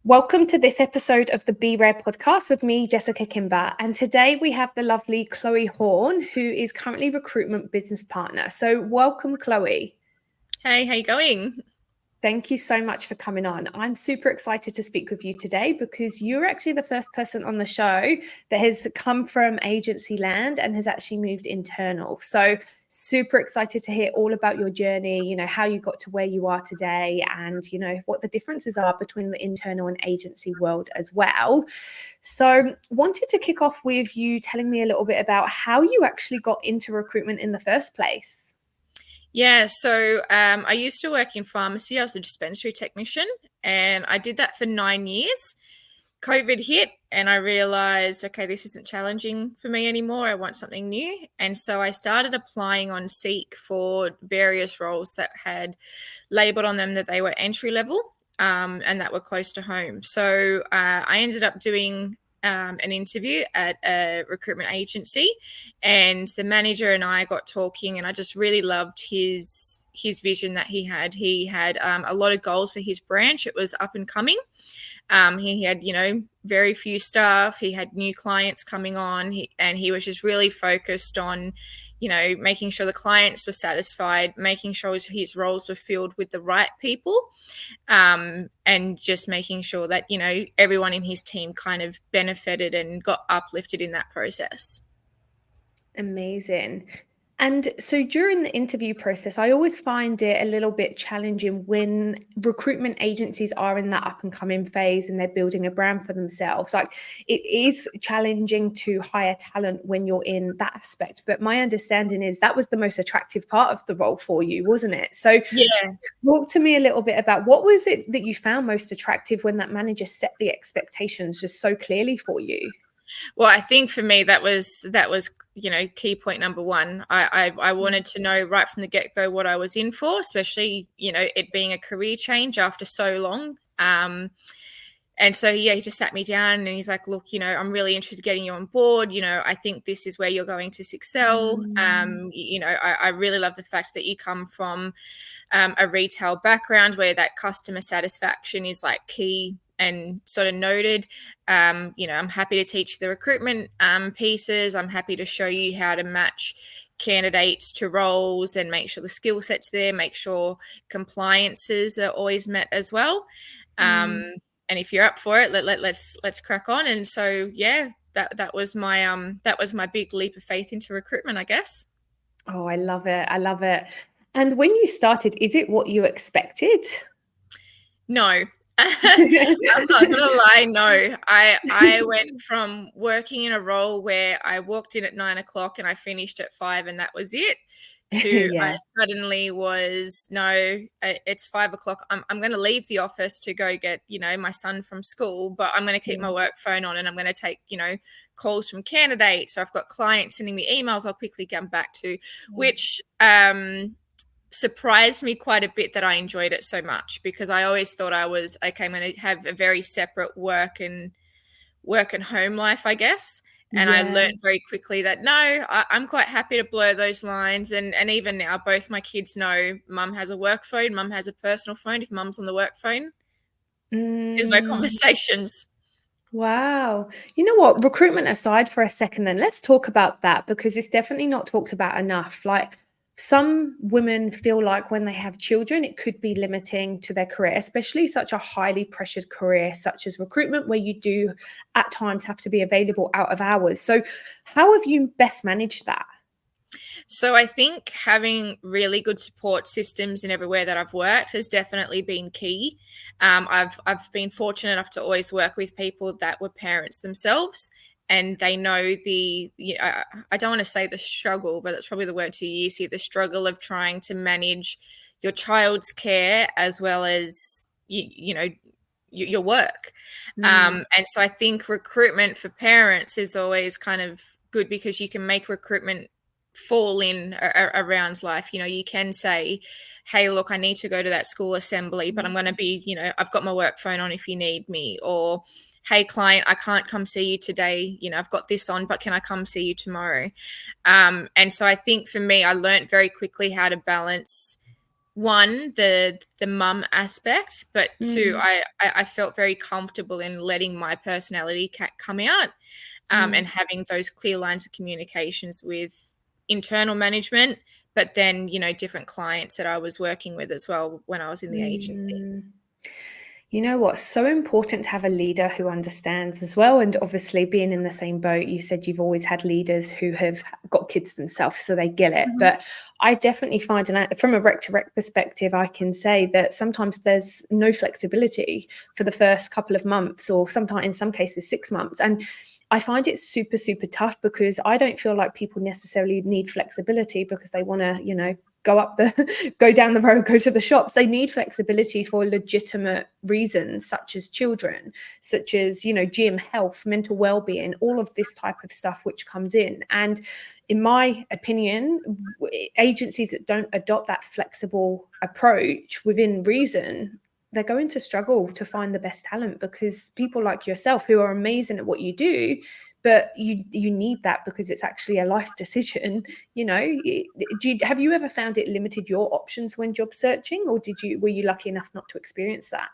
Welcome to this episode of the Be Rare podcast with me, Jessica Kimber. And today we have the lovely Chloe Horne, who is currently recruitment business partner. So welcome, Chloe. Hey, how you going? Thank you so much for coming on. I'm super excited to speak with you today because you're actually the first person on the show that has come from agency land and has actually moved internal. So super excited to hear all about your journey, how you got to where you are today and, what the differences are between the internal and agency world as well. So wanted to kick off with you telling me a little bit about how you actually got into recruitment in the first place. Yeah, so I used to work in pharmacy. I was a dispensary technician, and I did that for 9 years. COVID hit, and I realized, okay, this isn't challenging for me anymore. I want something new. And so I started applying on Seek for various roles that had labeled on them that they were entry level and that were close to home. So I ended up doing an interview at a recruitment agency, and the manager and I got talking, and I just really loved his vision that he had. He had a lot of goals for his branch. It was up and coming. He had, very few staff. He had new clients coming on, and he was just really focused on, making sure the clients were satisfied, making sure his roles were filled with the right people, and just making sure that, everyone in his team kind of benefited and got uplifted in that process. Amazing. And so during the interview process, I always find it a little bit challenging when recruitment agencies are in that up and coming phase and they're building a brand for themselves. Like, it is challenging to hire talent when you're in that aspect. But my understanding is that was the most attractive part of the role for you, wasn't it? So Yeah. talk to me a little bit about what was it that you found most attractive when that manager set the expectations just so clearly for you? Well, I think for me that was key point number one. I wanted to know right from the get-go what I was in for, especially it being a career change after so long. And so he just sat me down and he's like, look, I'm really interested in getting you on board. I think this is where you're going to excel. I really love the fact that you come from a retail background where that customer satisfaction is like key and sort of noted. I'm happy to teach the recruitment pieces. I'm happy to show you how to match candidates to roles and make sure the skill set's there, make sure compliances are always met as well. And if you're up for it, let's crack on. And so, yeah, that was my big leap of faith into recruitment, I guess. Oh, I love it. I love it. And when you started, is it what you expected? No. I'm not gonna lie, no. I went from working in a role where I walked in at 9 o'clock and I finished at 5 and that was it, to I suddenly was, no, it's 5 o'clock. I'm gonna leave the office to go get, my son from school, but I'm gonna keep my work phone on and I'm gonna take, calls from candidates. So I've got clients sending me emails I'll quickly get back to, which surprised me quite a bit that I enjoyed it so much, because I always thought I was, okay, I'm going to have a very separate work and home life, I guess. And I learned very quickly that no, I'm quite happy to blur those lines. And even now, both my kids know mum has a work phone, mum has a personal phone. If mum's on the work phone, there's no conversations. Wow. You know what? Recruitment aside for a second, then let's talk about that, because it's definitely not talked about enough. Like, some women feel like when they have children, it could be limiting to their career, especially such a highly pressured career such as recruitment, where you do at times have to be available out of hours. So how have you best managed that? So I think having really good support systems in everywhere that I've worked has definitely been key. I've been fortunate enough to always work with people that were parents themselves, and they know I don't want to say the struggle, but that's probably the word to use here, the struggle of trying to manage your child's care as well as your work. And so I think recruitment for parents is always kind of good, because you can make recruitment fall in around life. You can say, hey, look, I need to go to that school assembly, but I'm going to be, I've got my work phone on if you need me. Or, hey, client, I can't come see you today. I've got this on, but can I come see you tomorrow? And so I think for me, I learned very quickly how to balance one, the mum aspect, but two, I felt very comfortable in letting my personality come out, and having those clear lines of communications with internal management, but then, different clients that I was working with as well when I was in the agency. You know what? So important to have a leader who understands as well. And obviously, being in the same boat, you said you've always had leaders who have got kids themselves, so they get it. But I definitely find, and from a rec to rec perspective, I can say that sometimes there's no flexibility for the first couple of months, or sometimes in some cases 6 months. And I find it super, super tough because I don't feel like people necessarily need flexibility because they want to, go down the road, go to the shops. They need flexibility for legitimate reasons, such as children, such as, gym, health, mental well-being, all of this type of stuff which comes in. And in my opinion, agencies that don't adopt that flexible approach within reason, they're going to struggle to find the best talent, because people like yourself who are amazing at what you do, but you need that because it's actually a life decision. Have you ever found it limited your options when job searching, or were you lucky enough not to experience that?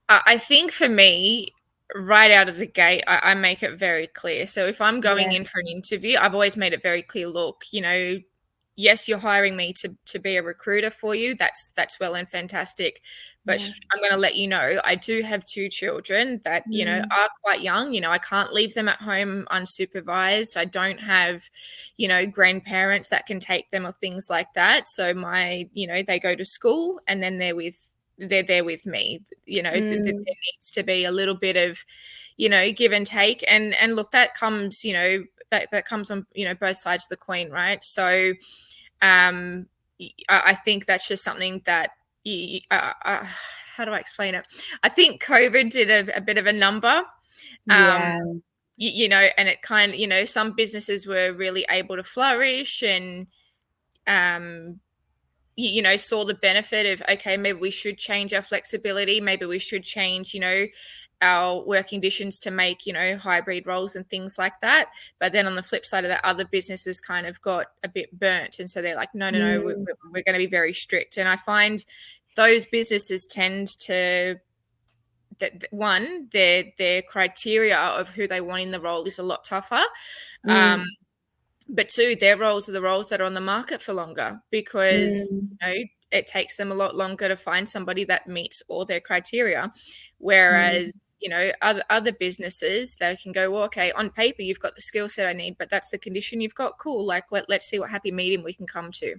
I think for me, right out of the gate, I make it very clear. So if I'm going in for an interview, I've always made it very clear, look, yes, you're hiring me to be a recruiter for you. That's well and fantastic. But I'm going to let you know, I do have 2 children that, are quite young. I can't leave them at home unsupervised. I don't have, grandparents that can take them or things like that. So they go to school and then they're there with me. There needs to be a little bit of, give and take. And look, that comes, that comes on, both sides of the coin, right? So I think that's just something that how do I explain it? I think COVID did a bit of a number. And it kind of, some businesses were really able to flourish and saw the benefit of, okay, maybe we should change our flexibility, maybe we should change, our work conditions to make, hybrid roles and things like that. But then on the flip side of that, other businesses kind of got a bit burnt. And so they're like, no, we're going to be very strict. And I find those businesses tend to, one, their criteria of who they want in the role is a lot tougher. But 2, their roles are the roles that are on the market for longer, because it takes them a lot longer to find somebody that meets all their criteria. Whereas, other businesses, they can go, well, okay, on paper, you've got the skill set I need, but that's the condition you've got. Cool. Like, let's see what happy medium we can come to.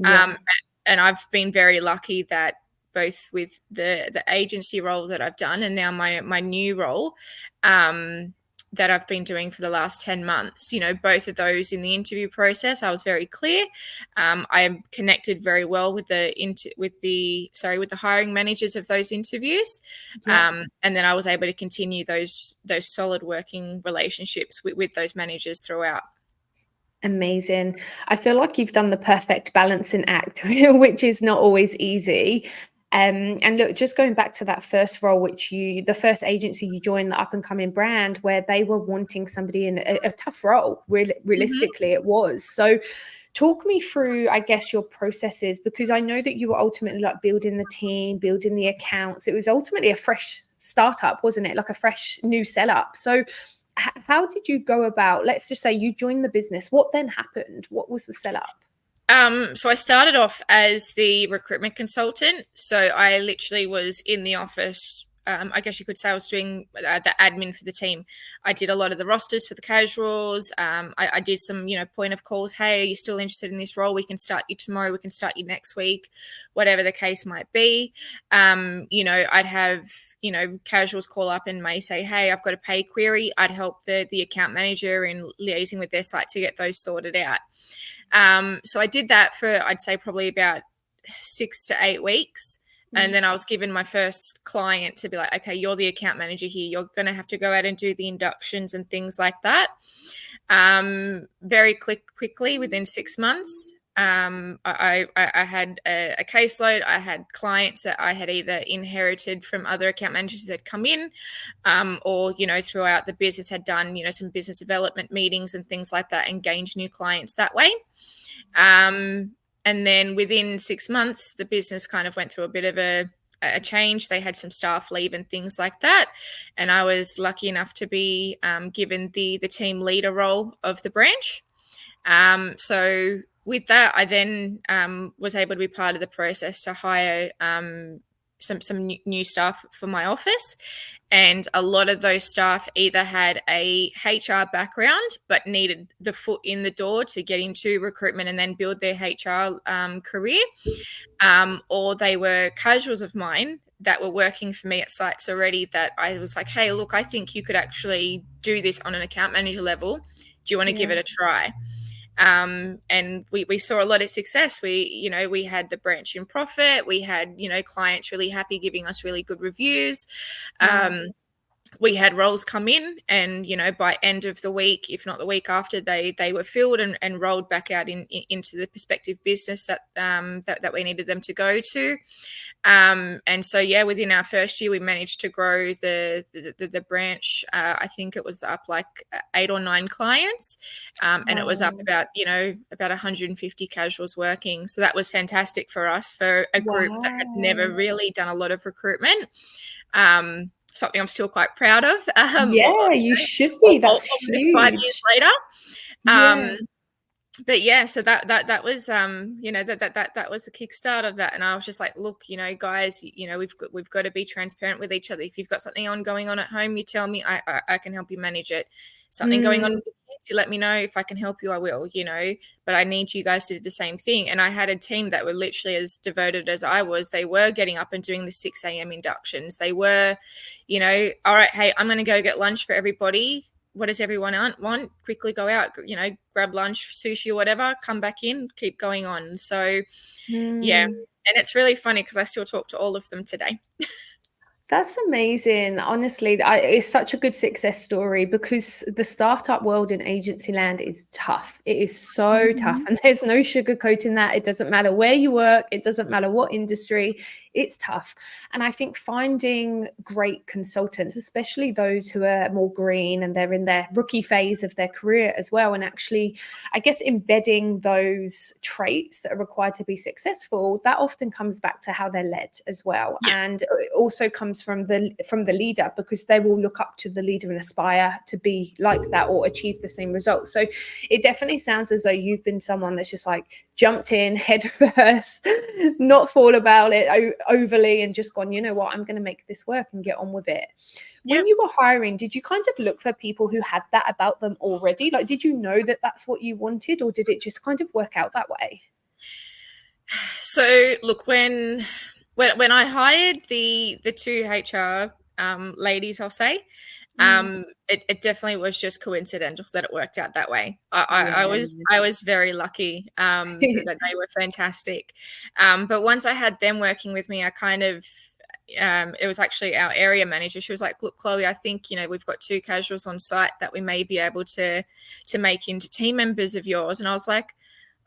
And I've been very lucky that both with the agency role that I've done and now my new role, that I've been doing for the last 10 months, both of those in the interview process, I was very clear. I am connected very well with the hiring managers of those interviews. And then I was able to continue those solid working relationships with those managers throughout. Amazing. I feel like you've done the perfect balancing act, which is not always easy. And look, just going back to that first role, the first agency you joined, the up and coming brand, where they were wanting somebody in a tough role, realistically it was. So talk me through, I guess, your processes, because I know that you were ultimately like building the team, building the accounts. It was ultimately a fresh startup, wasn't it? Like a fresh new setup. So how did you go about, let's just say you joined the business. What then happened? What was the setup? So I started off as the recruitment consultant. So I literally was in the office. I guess you could say I was doing the admin for the team. I did a lot of the rosters for the casuals. I did some, point of calls. Hey, are you still interested in this role? We can start you tomorrow. We can start you next week, whatever the case might be. I'd have, casuals call up and may say, hey, I've got a pay query. I'd help the account manager in liaising with their site to get those sorted out. So I did that for, I'd say, probably about 6 to 8 weeks. And then I was given my first client to be like, okay, you're the account manager here. You're going to have to go out and do the inductions and things like that. Very quickly, within 6 months, I had a caseload. I had clients that I had either inherited from other account managers that had come in, or, throughout the business had done, some business development meetings and things like that and gained new clients that way. And then within 6 months, the business kind of went through a bit of a change. They had some staff leave and things like that. And I was lucky enough to be given the team leader role of the branch. So with that, I then was able to be part of the process to hire some new staff for my office. And a lot of those staff either had a HR background but needed the foot in the door to get into recruitment and then build their HR career, or they were casuals of mine that were working for me at sites already that I was like, hey, look, I think you could actually do this on an account manager level. Do you want to give it a try? And we saw a lot of success. We had the branch in profit. We had, clients really happy, giving us really good reviews. We had roles come in and, by end of the week, if not the week after, they were filled and rolled back out into the prospective business that we needed them to go to. And so, within our first year, we managed to grow the branch. I think it was up like 8 or 9 clients, and it was up about 150 casuals working. So that was fantastic for us, for a group that had never really done a lot of recruitment. Something I'm still quite proud of. You should be. That's huge. 5 years later. But so that was that was the kickstart of that. And I was just like, look, guys, we've got to be transparent with each other. If you've got something going on at home, you tell me. I can help you manage it. Something going on with the kids, you let me know. If I can help you, I will. But I need you guys to do the same thing. And I had a team that were literally as devoted as I was. They were getting up and doing the 6 a.m. inductions. They were, all right, hey, I'm going to go get lunch for everybody. What does everyone want? Quickly go out, grab lunch, sushi or whatever, come back in, keep going on. So, and it's really funny because I still talk to all of them today. That's amazing. Honestly, it's such a good success story because the startup world in agency land is tough. It is so tough, and there's no sugarcoating that. It doesn't matter where you work. It doesn't matter what industry. It's tough. And I think finding great consultants, especially those who are more green and they're in their rookie phase of their career as well, and actually, I guess, embedding those traits that are required to be successful, that often comes back to how they're led as well. Yeah. And it also comes from the leader, because they will look up to the leader and aspire to be like that or achieve the same results. So it definitely sounds as though you've been someone that's just like jumped in head first, not thought about it overly, and just gone, you know what, I'm going to make this work and get on with it. When you were hiring, did you kind of look for people who had that about them already? Like, did you know that that's what you wanted, or did it just kind of work out that way? So look, when I hired the 2 HR ladies, I'll say, it definitely was just coincidental that it worked out that way. I was very lucky that they were fantastic. But once I had them working with me, I kind of it was actually our area manager. She was like, look, Chloe, I think, we've got 2 casuals on site that we may be able to make into team members of yours. And I was like,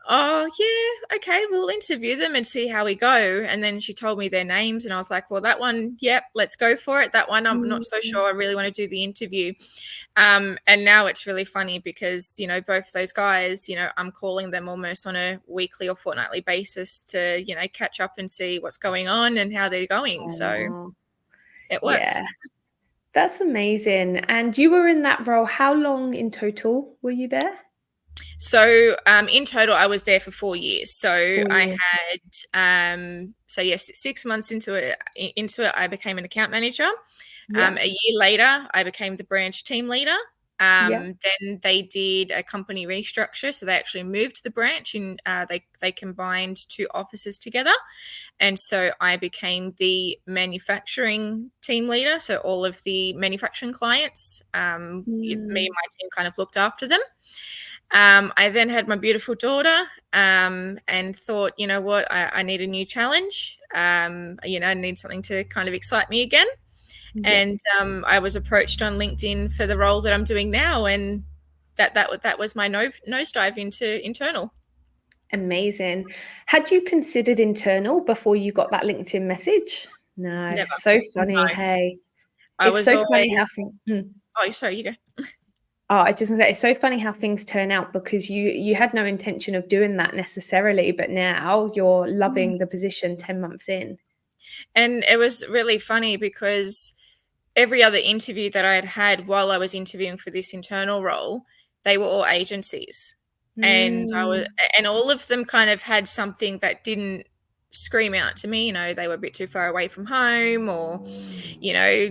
oh, yeah, okay, we'll interview them and see how we go. And then she told me their names and I was like, well, that one, yep, let's go for it. That one, I'm not so sure I really want to do the interview. And now it's really funny because, both those guys, I'm calling them almost on a weekly or fortnightly basis to, catch up and see what's going on and how they're going. So it works. Yeah. That's amazing. And you were in that role. How long in total were you there? So in total, I was there for 4 years. So I had, 6 months into it, I became an account manager. A year later, I became the branch team leader. Then they did a company restructure. So they actually moved the branch and they combined 2 offices together. And so I became the manufacturing team leader. So all of the manufacturing clients, me and my team kind of looked after them. I then had my beautiful daughter and thought, you know what, I need a new challenge. I need something to kind of excite me again. And I was approached on LinkedIn for the role that I'm doing now. And that was my nosedive into internal. Amazing. Had you considered internal before you got that LinkedIn message? No, Never. So funny. No. Hey, it's so funny. Oh, sorry, you go. Oh, I just gonna say, it's so funny how things turn out, because you had no intention of doing that necessarily, but now you're loving the position 10 months in. And it was really funny because every other interview that I had had while I was interviewing for this internal role, they were all agencies. And Mm, and all of them kind of had something that didn't scream out to me. You know, they were a bit too far away from home, or, you know,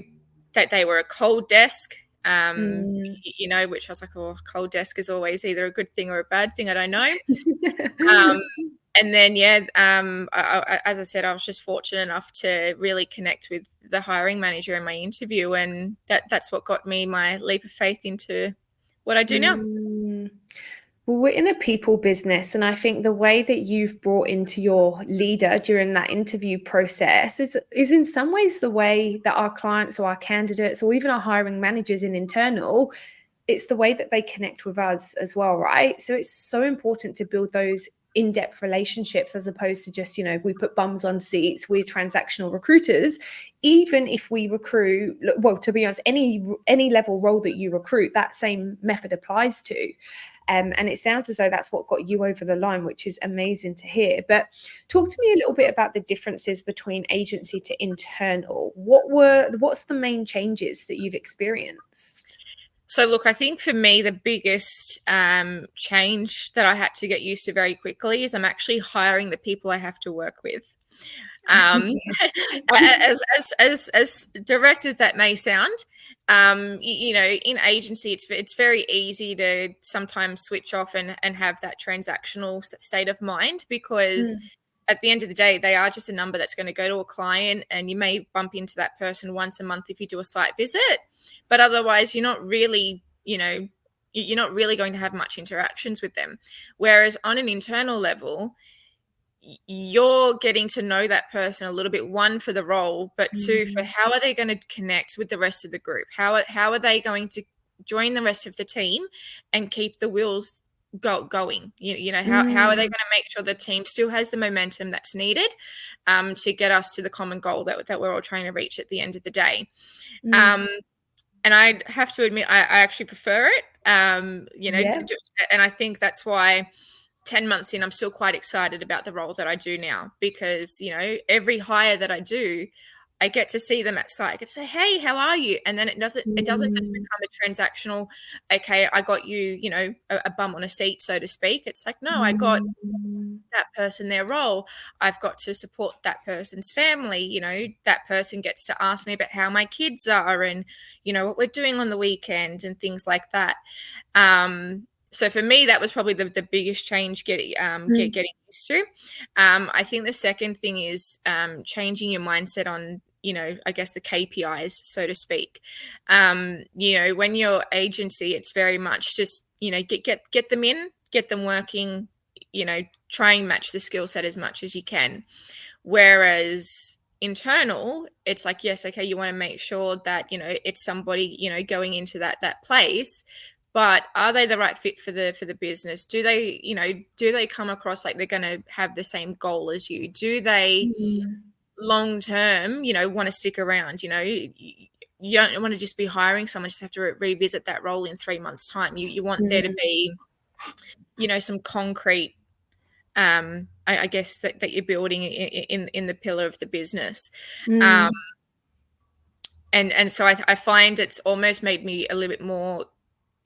that they were a cold desk. mm. You know, which I was like, oh, cold desk is always either a good thing or a bad thing. I don't know. Um, and then, yeah, as I said, I was just fortunate enough to really connect with the hiring manager in my interview, and that's what got me my leap of faith into what I do now. Mm. Well, we're in a people business, and I think the way that you've brought into your leader during that interview process is in some ways the way that our clients or our candidates or even our hiring managers in internal, it's the way that they connect with us as well, right? So it's so important to build those in-depth relationships, as opposed to just, we put bums on seats, we're transactional recruiters. Even if we recruit, well, to be honest, any level role that you recruit, that same method applies to. And it sounds as though that's what got you over the line, which is amazing to hear. But talk to me a little bit about the differences between agency to internal. What's the main changes that you've experienced? So, look, I think for me, the biggest change that I had to get used to very quickly is I'm actually hiring the people I have to work with. Um, as direct as that may sound, you know, in agency, it's very easy to sometimes switch off and have that transactional state of mind, because Mm, at the end of the day, they are just a number that's going to go to a client, and you may bump into that person once a month if you do a site visit, but otherwise, you're not really, you know, you're not really going to have much interactions with them. Whereas on an internal level, you're getting to know that person a little bit, one, for the role, but two, for mm, how are they going to connect with the rest of the group? How are they going to join the rest of the team and keep the wheels going? You know, how are they going mm, to make sure the team still has the momentum that's needed to get us to the common goal that we're all trying to reach at the end of the day? mm. Um, and I have to admit, I actually prefer it. You know, Yeah. and I think that's why 10 months in, I'm still quite excited about the role that I do now, because, you know, every hire that I do, I get to see them at site. I get to say, hey, how are you? And then it doesn't just Mm, become a transactional, okay, I got you, you know, a bum on a seat, so to speak. It's like, no, I got mm, that person their role. I've got to support that person's family. You know, that person gets to ask me about how my kids are, and, you know, what we're doing on the weekend and things like that. So for me, that was probably the biggest change mm, getting used to. I think the second thing is changing your mindset on, you know, I guess the KPIs, so to speak. You know, when you're agency, it's very much just, you know, get them in, get them working, you know, try and match the skill set as much as you can. Whereas internal, it's like, yes, okay, you want to make sure that, you know, it's somebody, you know, going into that place, but are they the right fit for the business? Do they, you know, do they come across like they're going to have the same goal as you? Do they mm, long term, you know, want to stick around? You know, you don't want to just be hiring someone just have to revisit that role in 3 months time. You want there to mm, be, you know, some concrete, I guess that you're building in the pillar of the business. um, mm, and so I find it's almost made me a little bit more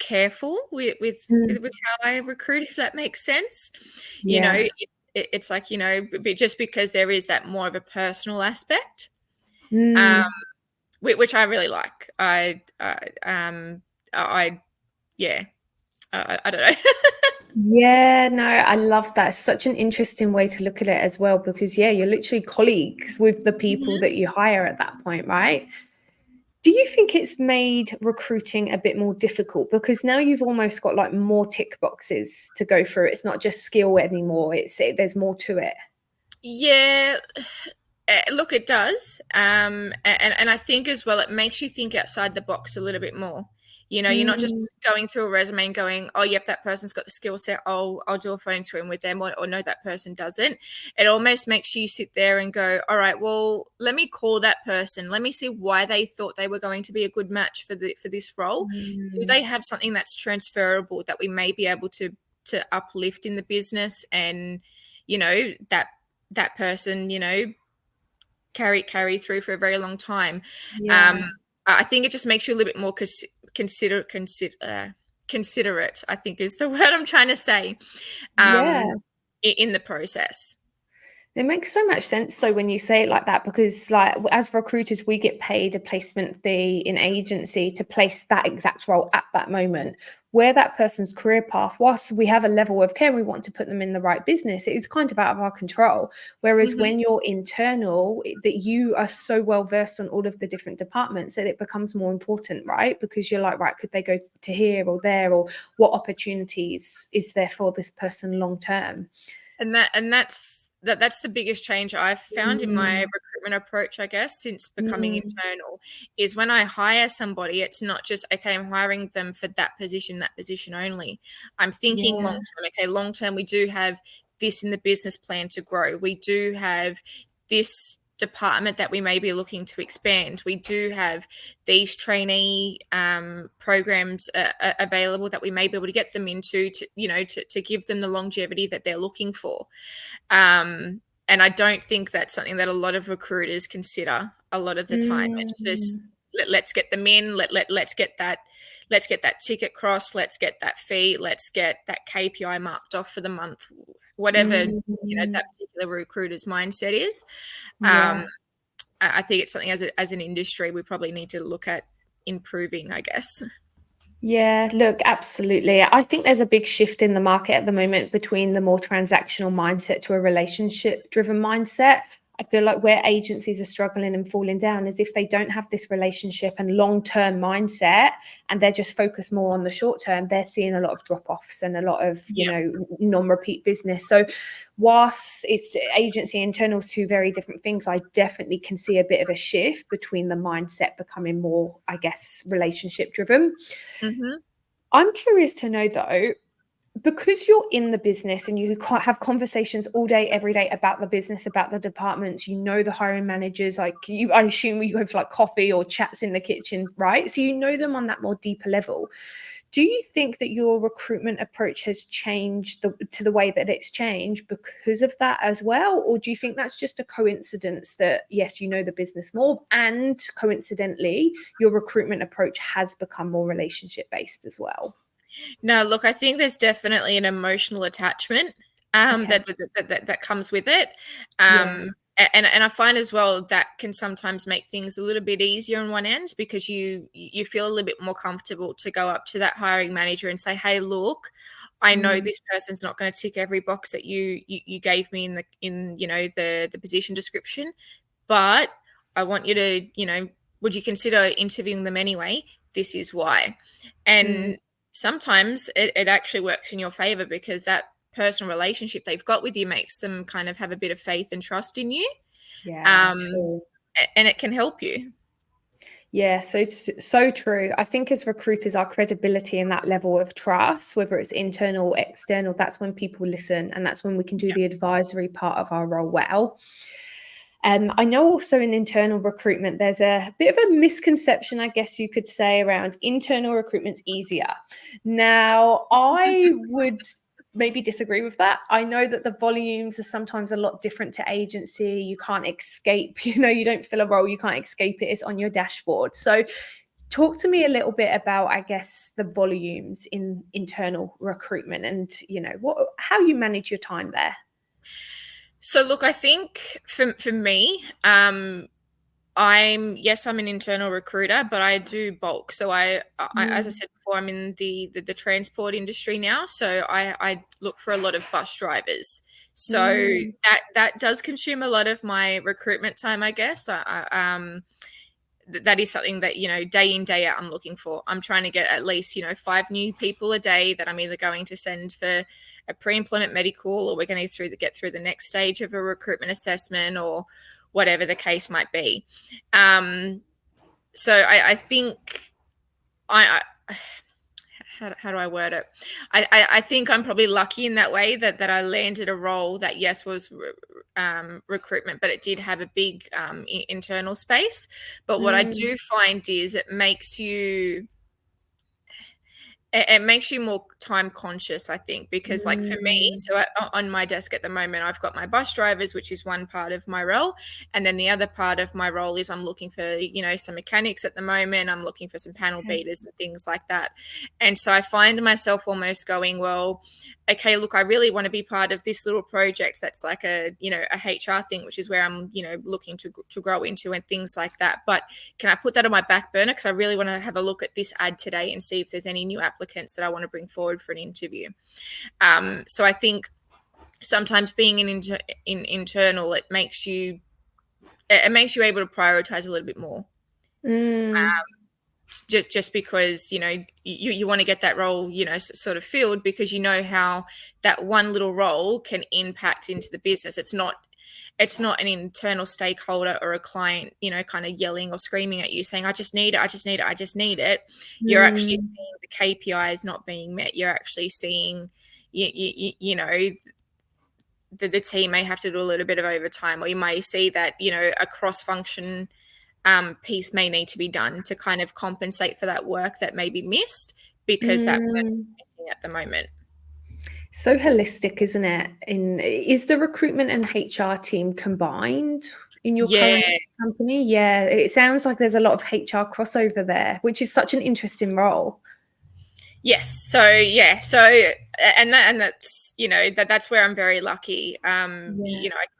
careful mm. with how I recruit, if that makes sense. You know, Yeah. it's like, you know, just because there is that more of a personal aspect, um, Mm. which I really like. I yeah, I don't know. Yeah, no, I love that. It's such an interesting way to look at it as well, because yeah, you're literally colleagues with the people Mhm. that you hire at that point, right? Do you think it's made recruiting a bit more difficult, because now you've almost got like more tick boxes to go through? It's not just skill anymore. There's more to it. Yeah, look, it does, and I think as well it makes you think outside the box a little bit more. You're not Mm, just going through a resume and going, oh, yep, that person's got the skill set. Oh, I'll do a phone screen with them, or no, that person doesn't. It almost makes you sit there and go, all right, well, let me call that person. Let me see why they thought they were going to be a good match for this role. Do mm, they have something that's transferable that we may be able to uplift in the business, and that person carry through for a very long time. yeah. I think it just makes you a little bit more considerate, I think is the word I'm trying to say, Yeah. in the process. It makes so much sense though when you say it like that, because like as recruiters, we get paid a placement fee in agency to place that exact role at that moment. Where that person's career path, whilst we have a level of care, we want to put them in the right business, it's kind of out of our control. Whereas Mhm. when you're internal, that you are so well versed on all of the different departments that it becomes more important, right? Because you're like, right, could they go to here or there, or what opportunities is there for this person long term? That's the biggest change I've found in my Mm, recruitment approach, I guess, since becoming mm. internal, is when I hire somebody, it's not just, okay, I'm hiring them for that position only. I'm thinking long Yeah. term. Okay, long term, we do have this in the business plan to grow. We do have this department that we may be looking to expand. We do have these trainee programs available that we may be able to get them into to give them the longevity that they're looking for. And I don't think that's something that a lot of recruiters consider a lot of the time. It's just, Mm, let's get them in. Let's get that ticket crossed. Let's get that fee. Let's get that KPI marked off for the month. Whatever mm, that particular recruiter's mindset is. yeah. Um, I think it's something as an industry we probably need to look at improving, I guess. Yeah, look, absolutely. I think there's a big shift in the market at the moment between the more transactional mindset to a relationship driven mindset. I feel like where agencies are struggling and falling down is if they don't have this relationship and long term mindset and they're just focused more on the short term, they're seeing a lot of drop offs and a lot of, Yeah. non repeat business. So, whilst it's agency and internals, two very different things, I definitely can see a bit of a shift between the mindset becoming more, I guess, relationship driven. Mm-hmm. I'm curious to know though, because you're in the business and you have conversations all day, every day about the business, about the departments, the hiring managers, like I assume you have like coffee or chats in the kitchen, right? So you know them on that more deeper level. Do you think that your recruitment approach has changed to the way that it's changed because of that as well? Or do you think that's just a coincidence that, yes, you know the business more, and coincidentally, your recruitment approach has become more relationship based as well? No, look, I think there's definitely an emotional attachment Okay. that comes with it. Yeah. And I find as well that can sometimes make things a little bit easier on one end, because you feel a little bit more comfortable to go up to that hiring manager and say, hey, look, I know Mm, this person's not going to tick every box that you gave me in the position description, but I want you to, would you consider interviewing them anyway? This is why. mm. And sometimes it actually works in your favor, because that personal relationship they've got with you makes them kind of have a bit of faith and trust in you. Yeah, Um, true. and it can help you. Yeah, so true. I think as recruiters, our credibility and that level of trust, whether it's internal or external, that's when people listen, and that's when we can do Yeah. the advisory part of our role well. I know also in internal recruitment, there's a bit of a misconception, I guess you could say, around internal recruitment's easier. Now, I would maybe disagree with that. I know that the volumes are sometimes a lot different to agency. You can't escape, you don't fill a role, you can't escape it. It's on your dashboard. So, talk to me a little bit about, I guess, the volumes in internal recruitment and, how you manage your time there. So look, I think for me, I'm an internal recruiter, but I do bulk. So as I Mm, said before, I'm in the transport industry now. So I look for a lot of bus drivers. So mm, that does consume a lot of my recruitment time, I guess. That is something that, day in, day out, I'm looking for. I'm trying to get at least, 5 new people a day that I'm either going to send for a pre-employment medical, or we're going to get through the next stage of a recruitment assessment, or whatever the case might be. So I think how do I word it? I think I'm probably lucky in that way that I landed a role that, yes, was recruitment, but it did have a big internal space. But what I do find is it makes you more time conscious, I think, because like for me, so on my desk at the moment, I've got my bus drivers, which is one part of my role. And then the other part of my role is I'm looking for, some mechanics at the moment. I'm looking for some panel beaters and things like that. And so I find myself almost going, well, okay, look, I really want to be part of this little project that's like a HR thing, which is where I'm, looking to grow into and things like that. But can I put that on my back burner? Because I really want to have a look at this ad today and see if there's any new applicants that I want to bring forward for an interview. So I think sometimes being in internal, it makes you able to prioritize a little bit more. Just because you want to get that role sort of filled, because how that one little role can impact into the business. It's not an internal stakeholder or a client kind of yelling or screaming at you saying, I just need it. You're actually seeing the KPIs not being met. You're actually seeing the team may have to do a little bit of overtime, or you may see that a cross-function piece may need to be done to kind of compensate for that work that may be missed because that person's missing at the moment. So holistic, isn't it? Is the recruitment and HR team combined in your current company? Yeah, it sounds like there's a lot of HR crossover there, which is such an interesting role. Yes. So that's that's where I'm very lucky. I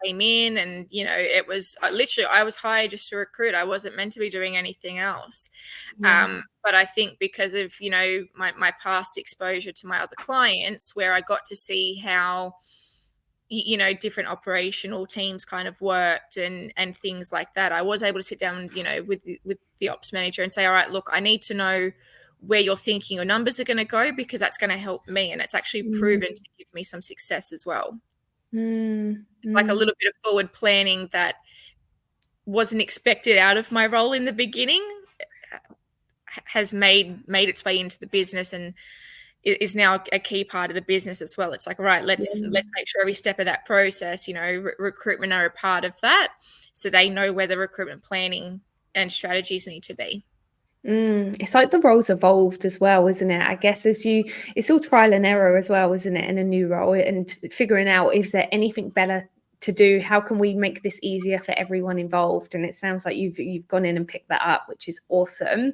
came in and it was literally I was hired just to recruit. I wasn't meant to be doing anything else. But I think because of my past exposure to my other clients, where I got to see how different operational teams kind of worked and things like that, I was able to sit down with the ops manager and say, all right, look, I need to know where you're thinking your numbers are going to go, because that's going to help me, and it's actually proven to give me some success as well. It's like a little bit of forward planning that wasn't expected out of my role in the beginning has made its way into the business and is now a key part of the business as well. It's like, all right, let's make sure every step of that process, recruitment are a part of that, so they know where the recruitment planning and strategies need to be. It's like the roles evolved as well, isn't it? I guess it's all trial and error as well, isn't it, in a new role, and figuring out, is there anything better to do? How can we make this easier for everyone involved? And it sounds like you've gone in and picked that up, which is awesome.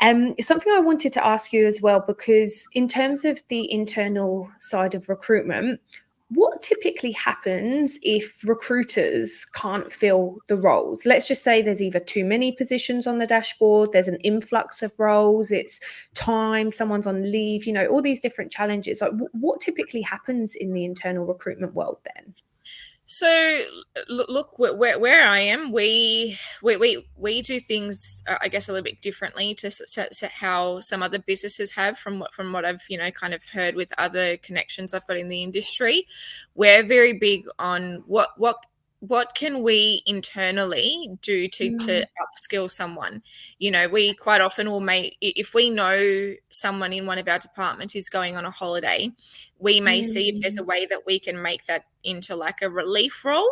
Something I wanted to ask you as well, because in terms of the internal side of recruitment, what typically happens if recruiters can't fill the roles? Let's just say there's either too many positions on the dashboard, there's an influx of roles, it's time, someone's on leave, all these different challenges. Like, what typically happens in the internal recruitment world then? So look, where I am, we do things, I guess, a little bit differently to how some other businesses have, from what I've kind of heard with other connections I've got in the industry. We're very big on what can we internally do to upskill someone. We quite often will if we know someone in one of our departments is going on a holiday, we may see if there's a way that we can make that into like a relief role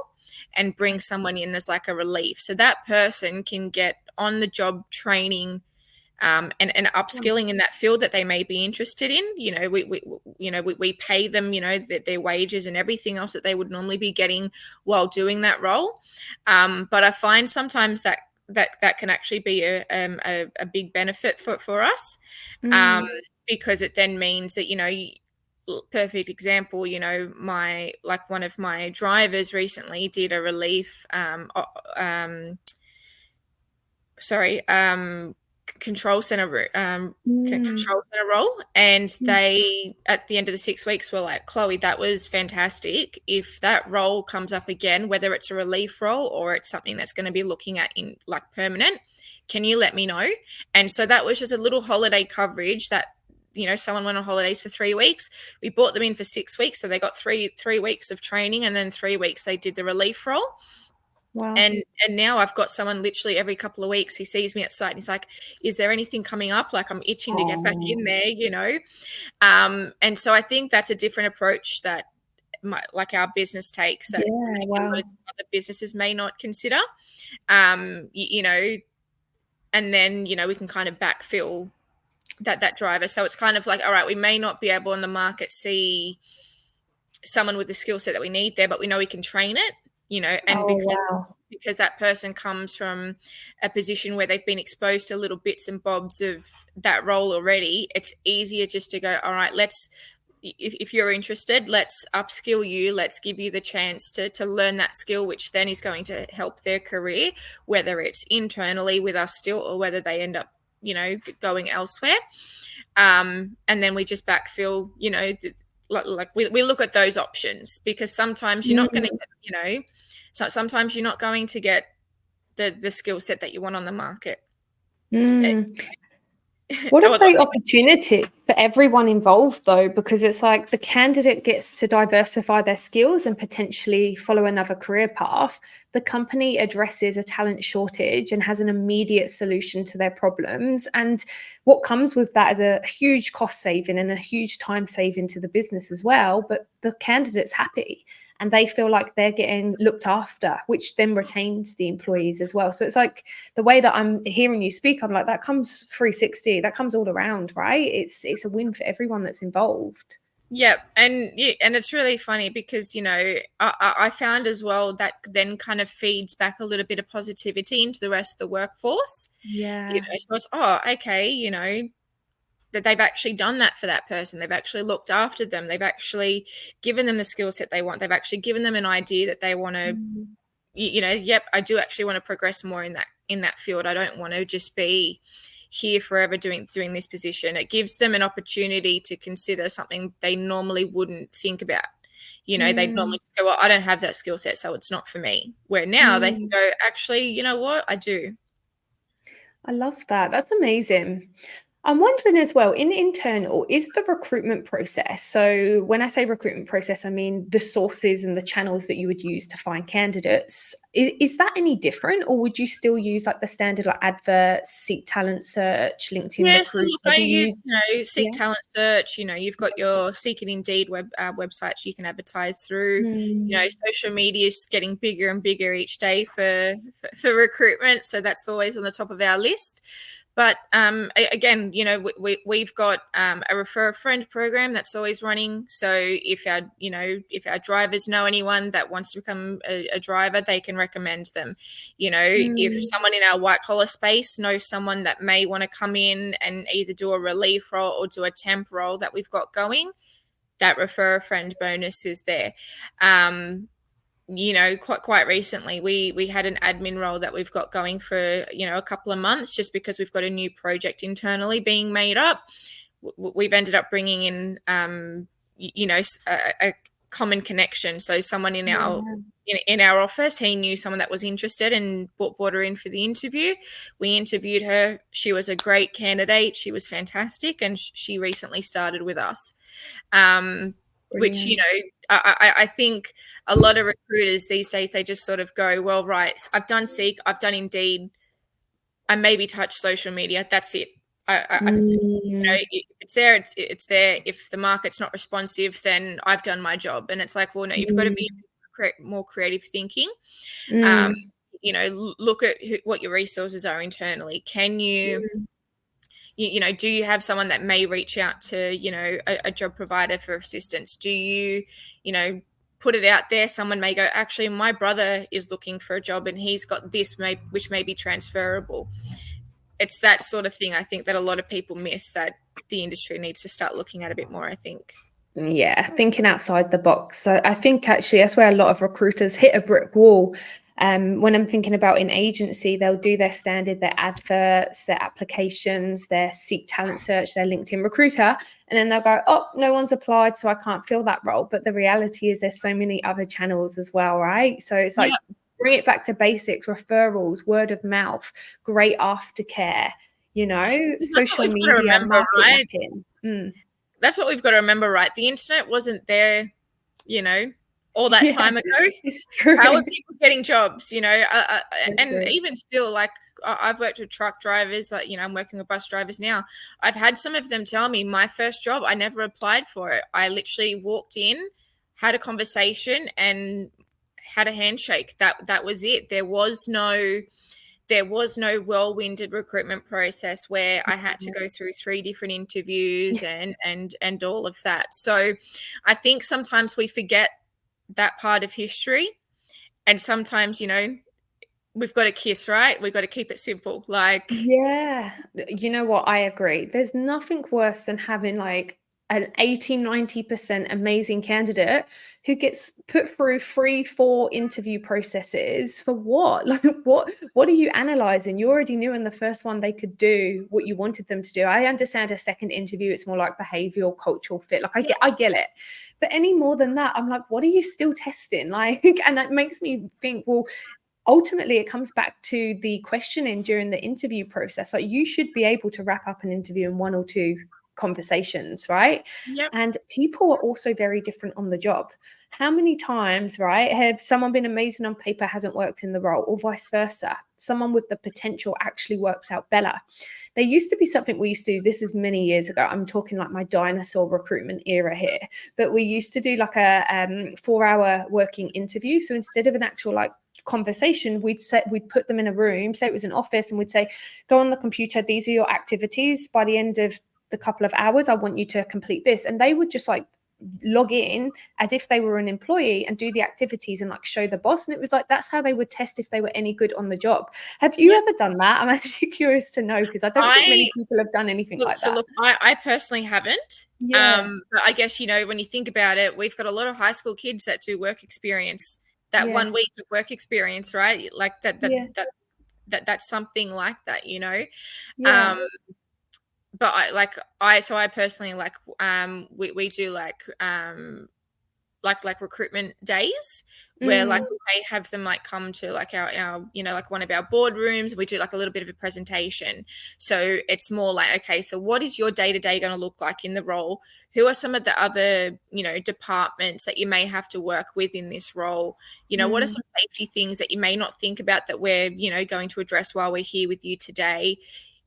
and bring someone in as like a relief, so that person can get on the job training and upskilling in that field that they may be interested in. We pay them their wages and everything else that they would normally be getting while doing that role, but I find sometimes that can actually be a big benefit for us, because it then means that perfect example, one of my drivers recently did a relief control center role, and they at the end of the 6 weeks were like, Chloe, that was fantastic. If that role comes up again, whether it's a relief role or it's something that's going to be looking at in like permanent, can you let me know? And so that was just a little holiday coverage that someone went on holidays for 3 weeks. We brought them in for 6 weeks, so they got three weeks of training, and then 3 weeks they did the relief role. Wow. And now I've got someone literally every couple of weeks, he sees me at site and he's like, is there anything coming up? Like, I'm itching to get back in there, you know? And so I think that's a different approach that like our business takes that Yeah, maybe a wow. lot of other businesses may not consider. You know, and then, you know, we can kind of backfill that driver. So it's kind of like, all right, we may not be able on the market see someone with the skill set that we need there, but we know we can train it, you know, and because that person comes from a position where they've been exposed to little bits and bobs of that role already, it's easier just to go, all right, if you're interested, let's upskill you. Let's give you the chance to learn that skill, which then is going to help their career, whether it's internally with us still or whether they end up, you know, going elsewhere. And then we just backfill, you know, like we look at those options, because sometimes you're not going to get, you know, so sometimes you're not going to get the skill set that you want on the market. What a great opportunity for everyone involved, though, because it's like the candidate gets to diversify their skills and potentially follow another career path. The company addresses a talent shortage and has an immediate solution to their problems. And what comes with that is a huge cost saving and a huge time saving to the business as well. But the candidate's happy and they feel like they're getting looked after, which then retains the employees as well. So it's like the way that I'm hearing you speak, I'm like, that comes 360, that comes all around, right? It's a win for everyone that's involved. Yeah, and it's really funny because, you know, I found as well that then kind of feeds back a little bit of positivity into the rest of the workforce. Yeah. You know, so it's, oh, okay, you know, that they've actually done that for that person. They've actually looked after them. They've actually given them the skill set they want. They've actually given them an idea that they want to, you know, yep, I do actually want to progress more in that field. I don't want to just be here forever doing this position. It gives them an opportunity to consider something they normally wouldn't think about. You know, they'd normally just go, well, I don't have that skill set, so it's not for me. Where now they can go, actually, you know what, I do. I love that. That's amazing. I'm wondering as well, in internal, is the recruitment process, so when I say recruitment process, I mean the sources and the channels that you would use to find candidates, is that any different, or would you still use like the standard like adverts, Seek Talent Search, LinkedIn Yeah, so Recruiter? look, I use, you know, Seek Talent Search. You know, you've got your Seek and Indeed websites you can advertise through. You know, social media is getting bigger and bigger each day for recruitment, so that's always on the top of our list. But again, you know, we've got a refer a friend program that's always running. So if our drivers know anyone that wants to become a driver, they can recommend them. You know, if someone in our white collar space knows someone that may want to come in and either do a relief role or do a temp role that we've got going, that refer a friend bonus is there. You know, quite recently we had an admin role that we've got going for, you know, a couple of months, just because we've got a new project internally being made up. We've ended up bringing in you know, a common connection. So someone in our office, he knew someone that was interested and brought her in for the interview. We interviewed her. She was a great candidate. She was fantastic, and she recently started with us. Which, you know, I think a lot of recruiters these days, they just sort of go, well, right, I've done Seek, I've done Indeed, I maybe touch social media. That's it. You know, if it's there, it's there. If the market's not responsive, then I've done my job. And it's like, well, no, you've got to be more creative thinking. You know, look at what your resources are internally. Can you you know, do you have someone that may reach out to, you know, a job provider for assistance? Do you, you know, put it out there? Someone may go, actually, my brother is looking for a job and he's got this, which may be transferable. It's that sort of thing, I think, that a lot of people miss, that the industry needs to start looking at a bit more, I think. Yeah, thinking outside the box. So I think actually that's where a lot of recruiters hit a brick wall. When I'm thinking about an agency, they'll do their standard, their adverts, their applications, their Seek Talent Search, their LinkedIn Recruiter, and then they'll go, oh, no one's applied, so I can't fill that role. But the reality is there's so many other channels as well, right? So it's like, bring it back to basics, referrals, word of mouth, great aftercare, you know, social media, market mapping. That's what we've got to remember, right? The internet wasn't there, you know, all that time ago. It's true. How are people getting jobs, you know? And true. even still, like, I've worked with truck drivers, like, you know, I'm working with bus drivers now. I've had some of them tell me my first job, I never applied for it. I literally walked in, had a conversation, and had a handshake. That was it. There was no whirlwinded recruitment process where I had to go through 3 different interviews and all of that. So I think sometimes we forget that part of history, and sometimes, you know, we've got to kiss, right? We've got to keep it simple. Like, Yeah. You know what? I agree. There's nothing worse than having like an 80-90% amazing candidate who gets put through 3-4 interview processes for what? Like what are you analyzing? You already knew in the first one they could do what you wanted them to do. I understand a second interview, it's more like behavioral, cultural fit. Like I get it. But any more than that, I'm like, what are you still testing? Like, and that makes me think, well, ultimately it comes back to the questioning during the interview process. Like, you should be able to wrap up an interview in 1 or 2 conversations, right? yep. And people are also very different on the job. How many times, right, have someone been amazing on paper, hasn't worked in the role, or vice versa? Someone with the potential actually works out better. There used to be something we used to do, this is many years ago, I'm talking like my dinosaur recruitment era here, but we used to do like a 4-hour working interview. So instead of an actual like conversation, we'd put them in a room, say it was an office, and we'd say, go on the computer, these are your activities. By the end of the couple of hours, I want you to complete this. And they would just like log in as if they were an employee and do the activities and like show the boss. And it was like, that's how they would test if they were any good on the job. Have you ever done that? I'm actually curious to know, because I don't think many people have done anything like that. Look, I personally haven't. But I guess, you know, when you think about it, we've got a lot of high school kids that do work experience, that 1 week of work experience, right? Like that's something like that, you know. But I personally like, we do like recruitment days where like we may have them like come to like our you know, like one of our boardrooms. We do like a little bit of a presentation. So it's more like, okay, so what is your day-to-day going to look like in the role? Who are some of the other, you know, departments that you may have to work with in this role? You know, what are some safety things that you may not think about that we're, you know, going to address while we're here with you today?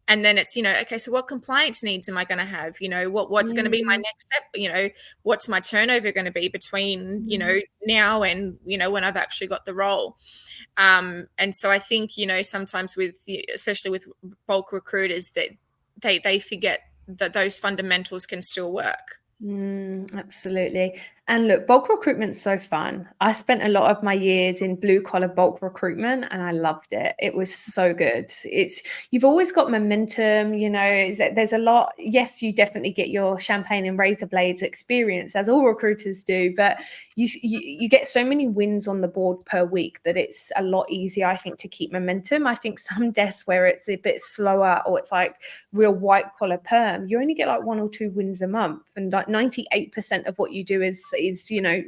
And then it's, you know, okay, so what compliance needs am I going to have? You know, what's going to be my next step? You know, what's my turnover going to be between, you know, now and, you know, when I've actually got the role? And so I think, you know, sometimes especially with bulk recruiters, that they forget that those fundamentals can still work. Absolutely. And look, bulk recruitment's so fun. I spent a lot of my years in blue collar bulk recruitment and I loved it. It was so good. You've always got momentum, you know, there's a lot. Yes, you definitely get your champagne and razor blades experience, as all recruiters do, but you get so many wins on the board per week that it's a lot easier, I think, to keep momentum. I think some desks where it's a bit slower or it's like real white collar perm, you only get like 1 or 2 wins a month, and like 98% of what you do is, you know,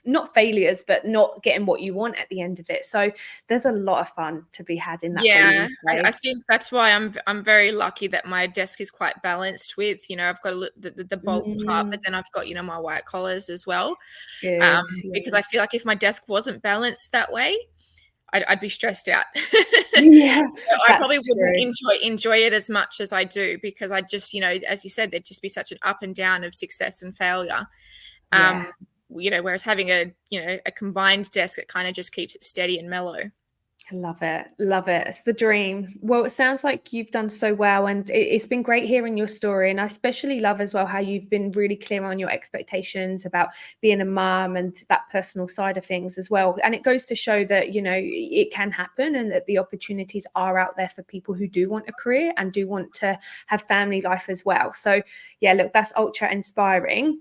not failures, but not getting what you want at the end of it. So there's a lot of fun to be had in that. Yeah, I think that's why I'm very lucky that my desk is quite balanced with, you know, I've got the bulk part, but then I've got, you know, my white collars as well. Good, because I feel like if my desk wasn't balanced that way, I'd be stressed out. Yeah, so I probably wouldn't enjoy it as much as I do, because I just, you know, as you said, there'd just be such an up and down of success and failure. You know, whereas having a combined desk, it kind of just keeps it steady and mellow. I love it. Love it. It's the dream. Well, it sounds like you've done so well, and it's been great hearing your story. And I especially love as well how you've been really clear on your expectations about being a mum and that personal side of things as well. And it goes to show that, you know, it can happen and that the opportunities are out there for people who do want a career and do want to have family life as well. So yeah, look, that's ultra inspiring.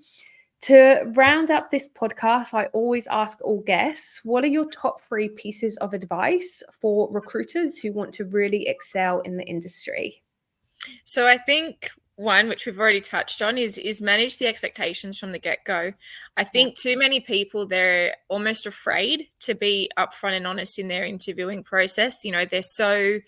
To round up this podcast, I always ask all guests, what are your top 3 pieces of advice for recruiters who want to really excel in the industry? So I think one, which we've already touched on, is manage the expectations from the get-go. I think too many people, they're almost afraid to be upfront and honest in their interviewing process. You know, they're so,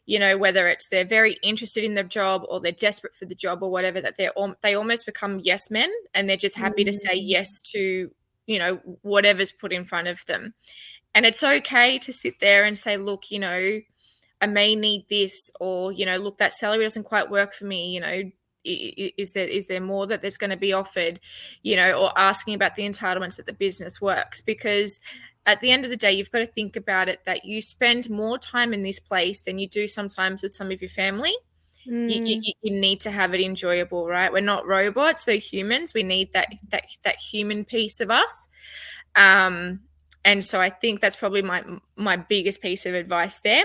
you know, whether it's they're very interested in the job or they're desperate for the job or whatever, that they almost become yes men, and they're just happy to say yes to, you know, whatever's put in front of them. And it's okay to sit there and say, look, you know, I may need this, or, you know, look, that salary doesn't quite work for me, you know, is there more that there's going to be offered, you know, or asking about the entitlements that the business works. Because at the end of the day, you've got to think about it that you spend more time in this place than you do sometimes with some of your family. You need to have it enjoyable, right? We're not robots, we're humans. We need that human piece of us. And so I think that's probably my biggest piece of advice there.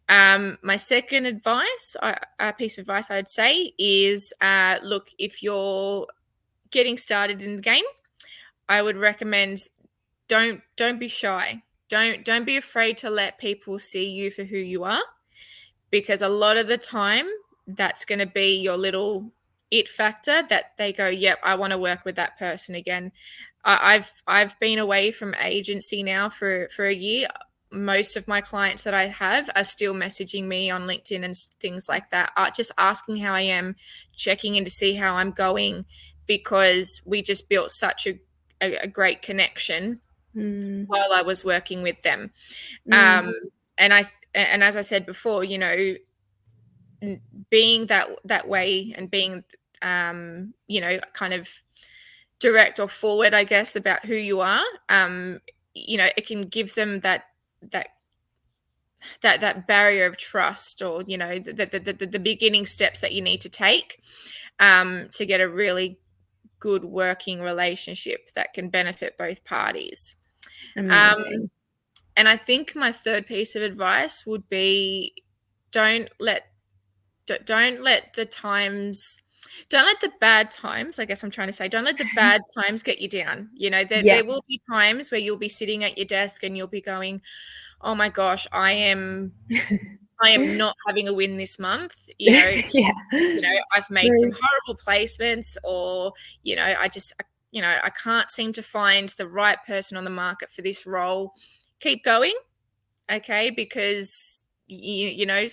My second piece of advice I'd say is, look, if you're getting started in the game, I would recommend don't be shy. Don't be afraid to let people see you for who you are, because a lot of the time that's going to be your little it factor that they go, yep, I want to work with that person again. I've been away from agency now for a year. Most of my clients that I have are still messaging me on LinkedIn and things like that, just asking how I am, checking in to see how I'm going, because we just built such a great connection while I was working with them. And as I said before, you know, being that way and being, you know, kind of direct or forward, I guess, about who you are, you know, it can give them that barrier of trust, or, you know, the beginning steps that you need to take to get a really good working relationship that can benefit both parties. Amazing. And I think my third piece of advice would be, don't let the bad times, I guess I'm trying to say, don't let the bad times get you down. You know, there will be times where you'll be sitting at your desk and you'll be going, oh my gosh, I am not having a win this month. You know, you know, I've made some horrible placements, or, you know, I can't seem to find the right person on the market for this role. Keep going, okay? Because you know,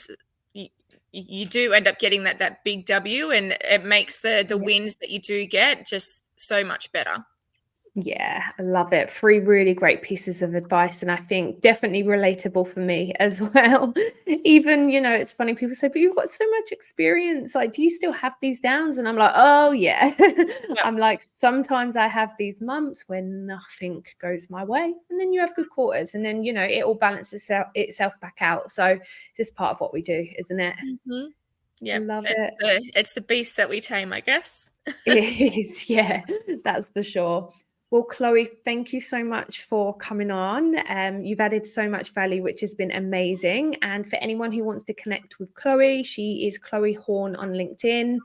you do end up getting that big W, and it makes the wins that you do get just so much better. Yeah, I love it. 3 really great pieces of advice, and I think definitely relatable for me as well. Even, you know, it's funny, people say, but you've got so much experience. Like, do you still have these downs? And I'm like, oh, yeah. I'm like, sometimes I have these months when nothing goes my way, and then you have good quarters, and then, you know, it all balances itself back out. So it's just part of what we do, isn't it? Yeah, Love it. It's the beast that we tame, I guess. It is, yeah, that's for sure. Well, Chloe, thank you so much for coming on. You've added so much value, which has been amazing. And for anyone who wants to connect with Chloe, she is Chloe Horne on LinkedIn.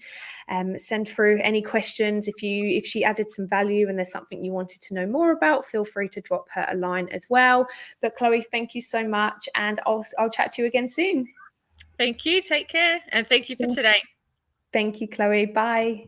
Send through any questions. If she added some value and there's something you wanted to know more about, feel free to drop her a line as well. But Chloe, thank you so much, and I'll chat to you again soon. Thank you. Take care, and thank you for today. Thank you, Chloe. Bye.